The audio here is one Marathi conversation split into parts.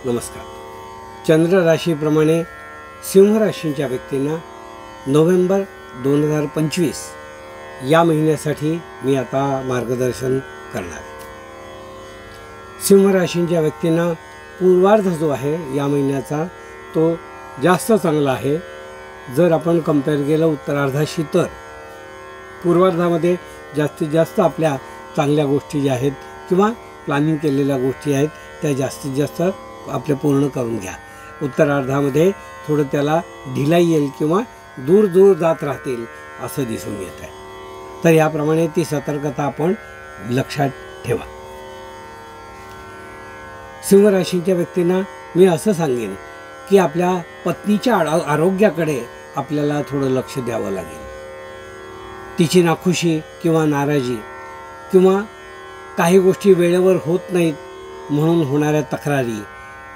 नमस्कार. चंद्र राशीप्रमाणे सिंह राशीच्या व्यक्तींना नोव्हेंबर 2025 या महिन्यासाठी मी आता मार्गदर्शन करणार आहे. सिंह राशीच्या व्यक्तींना पूर्वार्ध जो आहे या महिन्याचा तो जास्त चांगला आहे. जर आपण कंपेअर केलं उत्तरार्धाशी तर पूर्वार्धामध्ये जास्तीत जास्त आपल्या चांगल्या गोष्टी ज्या आहेत किंवा प्लॅनिंग केलेल्या गोष्टी आहेत त्या जास्तीत जास्त आपले पूर्ण करून घ्या. उत्तरार्धामध्ये थोडं त्याला ढिलाई येईल किंवा दूर दूर जात राहतील असं दिसून येत आहे. तर याप्रमाणे ती सतर्कता आपण लक्षात ठेवा. सिंह राशीच्या व्यक्तींना मी असं सांगेन की आपल्या पत्नीच्या आरोग्याकडे आपल्याला थोडं लक्ष द्यावं लागेल. तिची नाखुशी किंवा नाराजी किंवा काही गोष्टी वेळेवर होत नाहीत म्हणून होणाऱ्या तक्रारी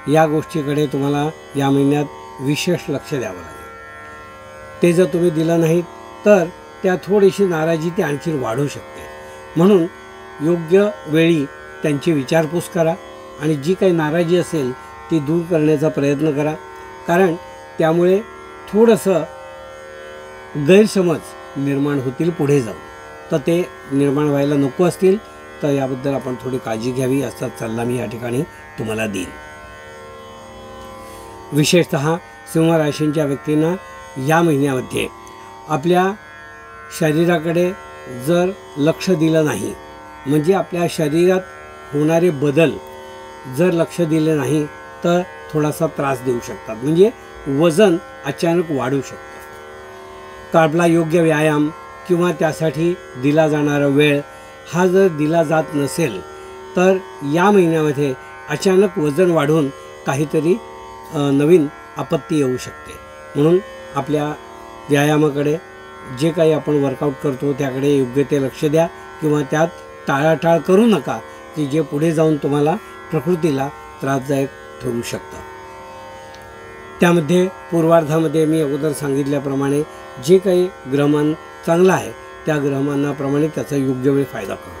या गोष्टीकडे तुम्हाला या महिन्यात विशेष लक्ष द्यावं लागेल. ते जर तुम्ही दिलं नाहीत तर त्या थोडीशी नाराजी ती आणखी वाढू शकते. म्हणून योग्य वेळी त्यांची विचारपूस करा आणि जी काही नाराजी असेल ती दूर करण्याचा प्रयत्न करा. कारण त्यामुळे थोडंसं गैरसमज निर्माण होतील पुढे जाऊन. तर ते निर्माण व्हायला नको असतील तर याबद्दल आपण थोडी काळजी घ्यावी असा सल्ला मी या ठिकाणी तुम्हाला देईन. विशेषतः सिंह राशीच्या व्यक्तींना या महिन्यामध्ये आपल्या शरीराकडे जर लक्ष दिलं नाही म्हणजे आपल्या शरीरात होणारे बदल जर लक्ष दिले नाही तर थोडासा त्रास देऊ शकतात. म्हणजे वजन अचानक वाढू शकतं. आपला योग्य व्यायाम किंवा त्यासाठी दिला जाणारा वेळ हा जर दिला जात नसेल तर या महिन्यामध्ये अचानक वजन वाढून काहीतरी नवीन आपत्ती येऊ शकते. म्हणून आपल्या व्यायामाकडे जे काही आपण वर्कआउट करतो त्याकडे योग्य ते लक्ष द्या किंवा त्यात टाळाटाळ करू नका की जे पुढे जाऊन तुम्हाला प्रकृतीला त्रासदायक ठरू शकतं. त्यामध्ये पूर्वार्धामध्ये मी अगोदर सांगितल्याप्रमाणे जे काही ग्रहमान चांगलं आहे त्या ग्रहमानाप्रमाणे त्याचा योग्य वेळ फायदा करू.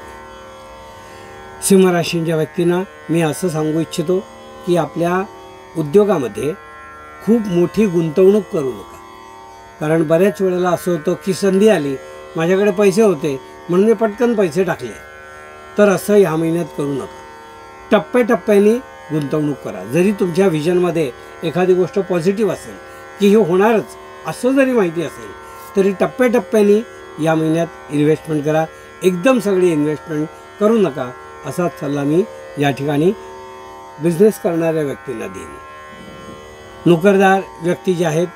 सिंह राशीच्या व्यक्तींना मी असं सांगू इच्छितो की आपल्या उद्योगामध्ये खूप मोठी गुंतवणूक करू नका. कारण बऱ्याच वेळेला असं होतं की संधी आली, माझ्याकडे पैसे होते म्हणून मी पटकन पैसे टाकले. तर असं ह्या महिन्यात करू नका. टप्प्याटप्प्याने गुंतवणूक करा. जरी तुमच्या व्हिजनमध्ये एखादी गोष्ट पॉझिटिव्ह असेल की हे होणारच असं जरी माहिती असेल तरी टप्प्याटप्प्याने या महिन्यात इन्व्हेस्टमेंट करा. एकदम सगळी इन्व्हेस्टमेंट करू नका असाच सल्ला मी या ठिकाणी बिझनेस करणाऱ्या व्यक्तींना देईन. नोकरदार व्यक्ती जे आहेत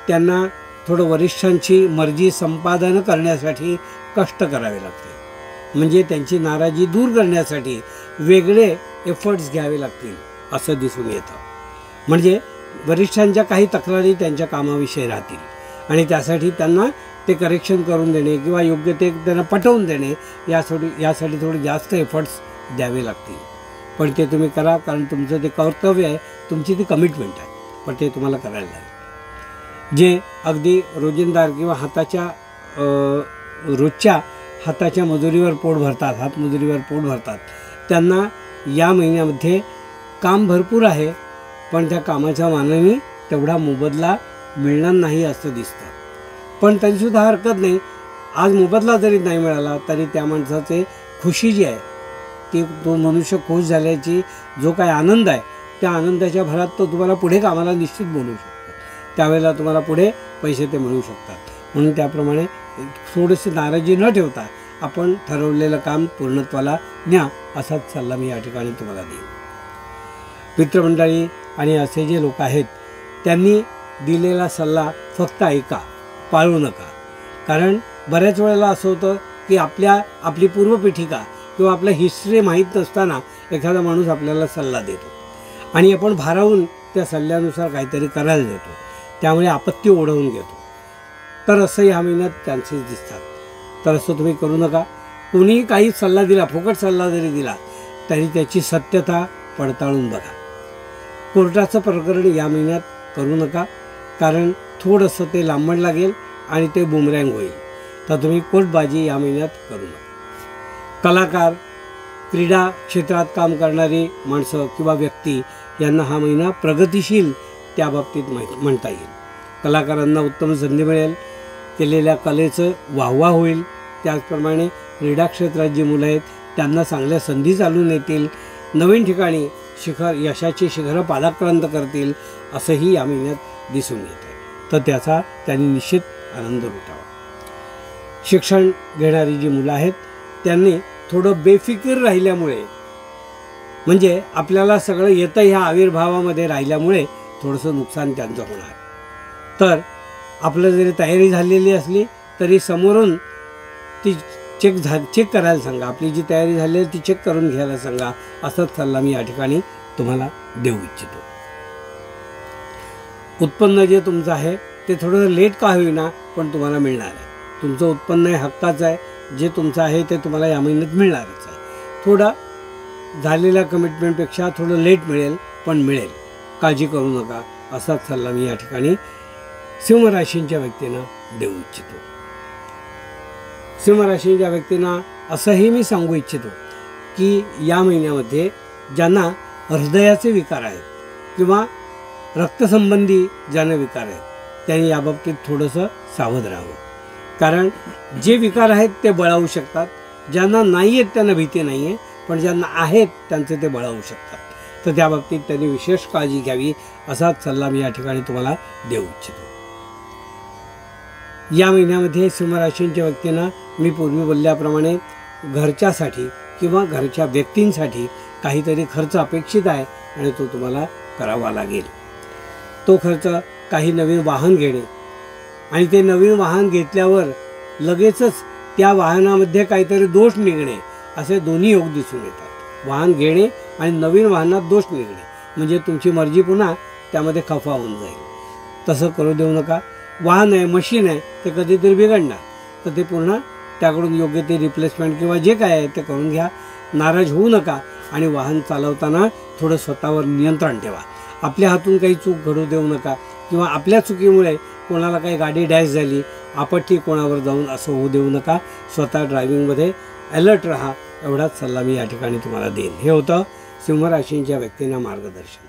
त्यांना थोडं वरिष्ठांची मर्जी संपादन करण्यासाठी कष्ट करावे लागते. म्हणजे त्यांची नाराजी दूर करण्यासाठी वेगळे एफर्ट्स घ्यावे लागतील असं दिसून येतं. म्हणजे वरिष्ठांच्या काही तक्रारी त्यांच्या कामाविषयी राहतील आणि त्यासाठी त्यांना ते करेक्शन करून देणे किंवा योग्य ते त्यांना पटवून देणे यासाठी थोडे जास्त एफर्ट्स द्यावे लागतील. पण ते तुम्ही करा कारण तुमचं ते कर्तव्य आहे, तुमची ती कमिटमेंट आहे. पण ते तुम्हाला करायला लागेल. जे अगदी रोजंदार किंवा रोजच्या हाताच्या मजुरीवर पोट भरतात, हातमजुरीवर पोट भरतात त्यांना या महिन्यामध्ये काम भरपूर आहे पण त्या कामाच्या मानाने तेवढा मोबदला मिळणार नाही असं दिसतं. पण तरीसुद्धा हरकत नाही. आज मोबदला जरी नाही मिळाला तरी त्या माणसाचे खुशी जी आहे ती तो मनुष्य खुश झाल्याची जो काय आनंद आहे त्या आनंदाच्या भरात तो तुम्हाला पुढे कामाला निश्चित बोलवू शकतो. त्यावेळेला तुम्हाला पुढे पैसे ते मिळू शकतात. म्हणून त्याप्रमाणे थोडीशी नाराजी न ठेवता आपण ठरवलेलं काम पूर्णत्वाला न्या असाच सल्ला मी या ठिकाणी तुम्हाला देईन. मित्रमंडळी आणि असे जे लोक आहेत त्यांनी दिलेला सल्ला फक्त ऐका, पाळू नका. कारण बऱ्याच वेळेला असं होतं की आपली पूर्वपीठिका किंवा आपलं हिस्ट्री माहीत नसताना एखादा माणूस आपल्याला सल्ला देतो आणि आपण भारावून त्या सल्ल्यानुसार काहीतरी करायला जातो. त्यामुळे आपत्ती ओढवून घेतो. तर असं ह्या महिन्यात चान्सेस दिसतात. तर असं तुम्ही करू नका. कोणीही काही सल्ला दिला, फुकट सल्ला जरी दिला तरी त्याची सत्यता पडताळून बघा. कोर्टाचं प्रकरण या महिन्यात करू नका कारण थोडंसं ते लांबण लागेल आणि ते बुमरँग होईल. तर तुम्ही कोर्टबाजी या महिन्यात करू नका. कलाकार क्रीडा क्षेत्रात काम करणारी माणसं किंवा व्यक्ती यांना हा महिना प्रगतिशील त्या बाबतीत म्हणता येईल. कलाकारांना उत्तम संधी मिळेल, केलेल्या कलेचं वाहवा होईल. त्याचप्रमाणे क्रीडा क्षेत्रात जी मुलं आहेत त्यांना चांगल्या संधी चालून येतील, नवीन ठिकाणी यशाची शिखरं पादाक्रांत करतील असंही या महिन्यात दिसून येत आहे. तर त्याचा त्यांनी निश्चित आनंद लुटावा. शिक्षण घेणारी जी मुलं आहेत त्यांनी थोडं बेफिकीर राहिल्यामुळे, म्हणजे आपल्याला सगळं येतं ह्या आविर्भावामध्ये राहिल्यामुळे थोडंसं नुकसान त्यांचं होणार. तर आपलं जरी तयारी झालेली असली तरी समोरून ती चेक करायला सांगा. आपली जी तयारी झाली आहे ती चेक करून घ्यायला सांगा. असाच सल्ला मी या ठिकाणी तुम्हाला देऊ इच्छितो. उत्पन्न जे तुमचं आहे ते थोडं लेट का होईना पण तुम्हाला मिळणार आहे. तुमचं उत्पन्न हे हक्काचं आहे. जे तुमचं आहे ते तुम्हाला या महिन्यात मिळणारच आहे. थोडा झालेल्या कमिटमेंटपेक्षा थोडं लेट मिळेल पण मिळेल, काळजी करू नका. असाच सल्ला मी या ठिकाणी सिंहराशींच्या व्यक्तींना देऊ इच्छितो. सिंहराशीच्या व्यक्तींना असंही मी सांगू इच्छितो की या महिन्यामध्ये ज्यांना हृदयाचे विकार आहेत किंवा रक्तसंबंधी ज्यांना विकार आहेत त्यांनी याबाबतीत थोडंसं सावध राहावं. कारण जे विकार आहेत ते बळावू शकतात. ज्यांना नाही आहेत त्यांना भीती नाही आहे, पण ज्यांना आहेत त्यांचे ते बळावू शकतात. तर त्या बाबतीत त्यांनी विशेष काळजी घ्यावी असाच सल्ला मी या ठिकाणी तुम्हाला देऊ इच्छितो. या महिन्यामध्ये सिंहराशींच्या व्यक्तींना मी पूर्वी बोलल्याप्रमाणे घरच्यासाठी किंवा घरच्या व्यक्तींसाठी काहीतरी खर्च अपेक्षित आहे आणि तो तुम्हाला करावा लागेल. तो खर्च काही नवीन वाहन घेणे आणि ते नवीन वाहन घेतल्यावर लगेचच त्या वाहनामध्ये काहीतरी दोष निघणे असे दोन्ही योग दिसून येतात. वाहन घेणे आणि नवीन वाहनात दोष निघणे म्हणजे तुमची मर्जी पुन्हा त्यामध्ये खफा होऊन जाईल. तसं करू देऊ नका. वाहन आहे, मशीन आहे, ते कधीतरी बिघडणार तर ते पुन्हा त्याकडून योग्य ते रिप्लेसमेंट किंवा जे काय आहे ते करून घ्या. नाराज होऊ नका आणि वाहन चालवताना थोडं स्वतःवर नियंत्रण ठेवा. आपल्या हातून काही चूक घडू देऊ नका किंवा आपल्या चुकीमुळे कोणाला काही गाडी डॅश झाली, आपत्ती कोणावर जाऊन असं होऊ देऊ नका. स्वतः ड्रायव्हिंगमध्ये अलर्ट राहा. एवढाच सल्ला मी या ठिकाणी तुम्हाला देईन. हे होतं सिंहराशींच्या व्यक्तींना मार्गदर्शन.